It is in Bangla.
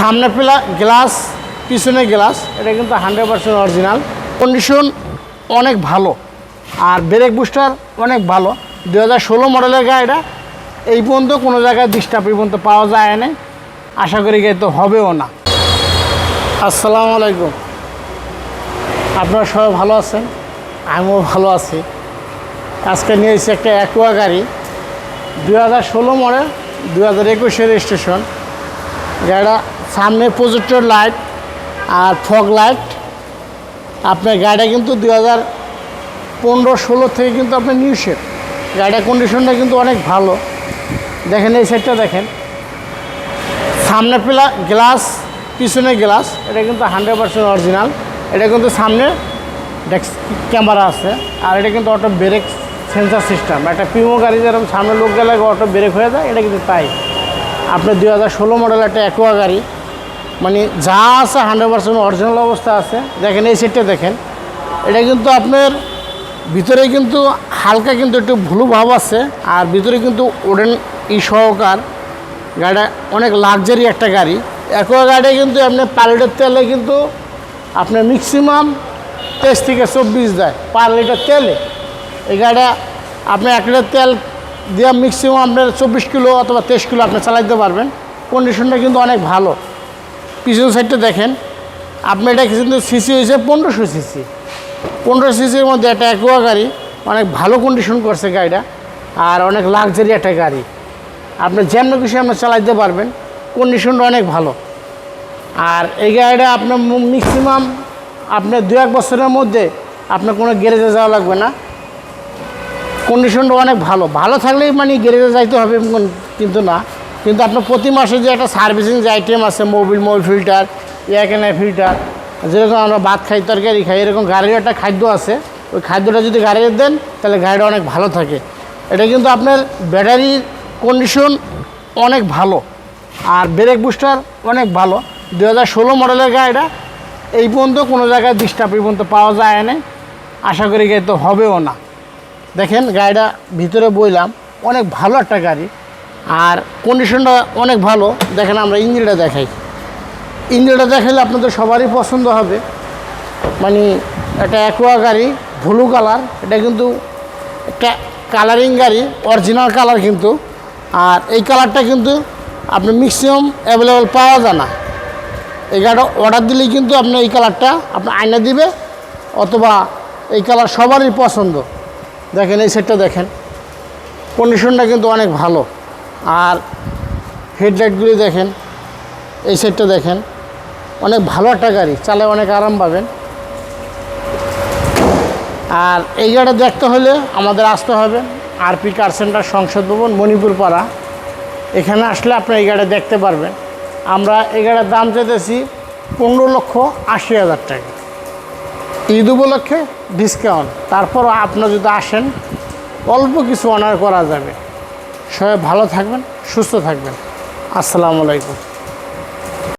সামনে গ্লাস, পিছনে গ্লাস, এটা কিন্তু 100% অরিজিনাল। কন্ডিশন অনেক ভালো, আর ব্রেক বুস্টার অনেক ভালো। 2016 মডেলের গাড়িটা এই পর্যন্ত কোনো জায়গায় ডিস্টার্ব এই পর্যন্ত পাওয়া যায় না, আশা করি গাড়ি তো হবেও না। আসসালামু আলাইকুম, আপনারা সবাই ভালো আছেন? আমিও ভালো আছি। আজকে নিয়ে এসেছি একটা অ্যাকোয়া গাড়ি, 2016 মডেল, 2021 রেজিস্ট্রেশন। গাড়িটা সামনে প্রজেক্টর লাইট আর ফগ লাইট। আপনার গাড়িটা কিন্তু 2015-16 থেকে কিন্তু আপনার নিউ শেপ। গাড়িটার কন্ডিশনটা কিন্তু অনেক ভালো। দেখেন এই সাইডটা দেখেন, সামনে গ্লাস, পিছনে গ্লাস, এটা কিন্তু 100% অরিজিনাল। এটা কিন্তু সামনে ক্যামেরা আছে, আর এটা কিন্তু অটো ব্রেক সেন্সার সিস্টেম। একটা প্রিমো গাড়ি যেরকম সামনে লোক গেলে অটো ব্রেক হয়ে যায়, এটা কিন্তু তাই। আপনার 2016 মডেল একটা অ্যাকোয়া গাড়ি, মানে যা আছে 100% অরিজিনাল অবস্থা আছে। দেখেন এই সাইডটা দেখেন, এটা কিন্তু আপনার ভিতরে কিন্তু হালকা কিন্তু একটু ভুলু ভাব আছে, আর ভিতরে কিন্তু ওডেন সহকার। গাড়িটা অনেক লাক্সারি একটা গাড়ি। অ্যাকোয়া গাড়ি কিন্তু আপনার পার লিটার তেলে কিন্তু আপনার ম্যাক্সিমাম 23 থেকে 24 দেয় পার লিটার তেলে। এই গাড়িটা আপনি 1 লিটার তেল দিয়ে ম্যাক্সিমাম আপনার 24 কিলো অথবা 23 কিলো আপনি চালাতে পারবেন। কন্ডিশনটা কিন্তু অনেক ভালো। পিছন সাইডটা দেখেন, আপনি এটা কিন্তু সিসি হয়েছে 1500 সিসি। 1500 সিসির মধ্যে একটা অ্যাকোয়া গাড়ি, অনেক ভালো কন্ডিশন করছে গাড়িটা, আর অনেক লাক্সারি একটা গাড়ি। আপনি যেমন কিছু আপনি চালাতে পারবেন, কন্ডিশনটা অনেক ভালো। আর এই গাড়িটা আপনার ম্যাক্সিমাম আপনার 2-1 বছরের মধ্যে আপনার কোনো গ্যারেজে যাওয়া লাগবে না। কন্ডিশনটা অনেক ভালো। ভালো থাকলেই মানে গ্যারেজে যাইতে হবে কিন্তু না, কিন্তু আপনার প্রতি মাসে যে একটা সার্ভিসিং যে আইটেম আছে, মোবিল ফিল্টার, এয়ার ফিল্টার, যেরকম আমরা ভাত খাই, তরকারি খাই, এরকম গাড়ির একটা খাদ্য আছে। ওই খাদ্যটা যদি গাড়িতে দেন তাহলে গাড়িটা অনেক ভালো থাকে। এটা কিন্তু আপনার ব্যাটারির কন্ডিশন অনেক ভালো, আর ব্রেক বুস্টার অনেক ভালো। 2016 মডেলের গাড়িটা এই পর্যন্ত কোনো জায়গায় ডিস্টার্ব এই পর্যন্ত পাওয়া যায় না, আশা করি গাড়ি তো হবেও না। দেখেন গাড়িটা ভিতরে বইলাম, অনেক ভালো একটা গাড়ি, আর কন্ডিশনটা অনেক ভালো। দেখেন আমরা ইঞ্জিনটা দেখাই, ইঞ্জিনটা দেখাইলে আপনাদের সবারই পছন্দ হবে। মানে একটা অ্যাকোয়া গাড়ি, ব্লু কালার, এটা কিন্তু একটা কালারিং গাড়ি, অরিজিনাল কালার কিন্তু। আর এই কালারটা কিন্তু আপনি ম্যাক্সিমাম অ্যাভেলেবেল পাওয়া যায় না। এই গাড়িটা অর্ডার দিলেই কিন্তু আপনি এই কালারটা আপনার আয়না দিবে, অথবা এই কালার সবারই পছন্দ। দেখেন এই সাইডটা দেখেন, কন্ডিশনটা কিন্তু অনেক ভালো। আর হেডলাইটগুলি দেখেন, এই সাইডটা দেখেন, অনেক ভালো একটা গাড়ি, চালায় অনেক আরাম পাবেন। আর এই গাড়িটা দেখতে হলে আমাদের আসতে হবে আরপি কার সেন্টার, সংসদ ভবন, মণিপুর পাড়া। এখানে আসলে আপনি এই গাড়ি দেখতে পারবেন। আমরা এই গাড়ির দাম চাইতেছি 15,80,000 টাকা। ঈদ উপলক্ষে ডিসকাউন্ট, তারপর আপনারা যদি আসেন অল্প কিছু অনার করা যাবে। সবাই ভালো থাকবেন, সুস্থ থাকবেন। আসসালামু আলাইকুম।